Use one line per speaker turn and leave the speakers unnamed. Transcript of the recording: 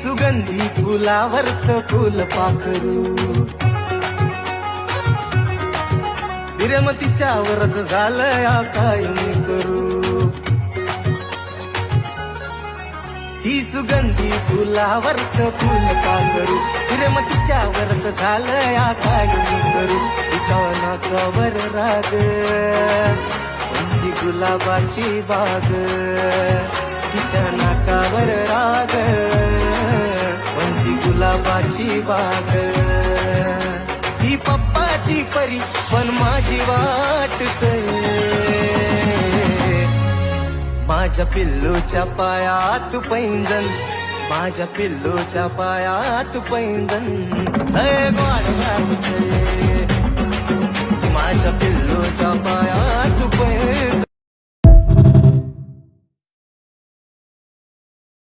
सुगंधी फुलावरच फुल पाखरू विरमतीच्यावरच झालंय काय मी करू ही सुगंधी फुलावरच फुल पाखरू विरमतीच्यावरच झालंय काय मी करू तिच्या नाकावर राग कोणती गुलाबाची बाग तिच्या नाकावर राग कोणती गुलाबाची बाग ही पप्पाची परी पण माझी वाटतय माझ्या पिल्लूच्या पायात पैंजण माझ्या पिल्लूच्या पायात पैंजण गोड वाटतय माझ्या पिल्लूच्या पायात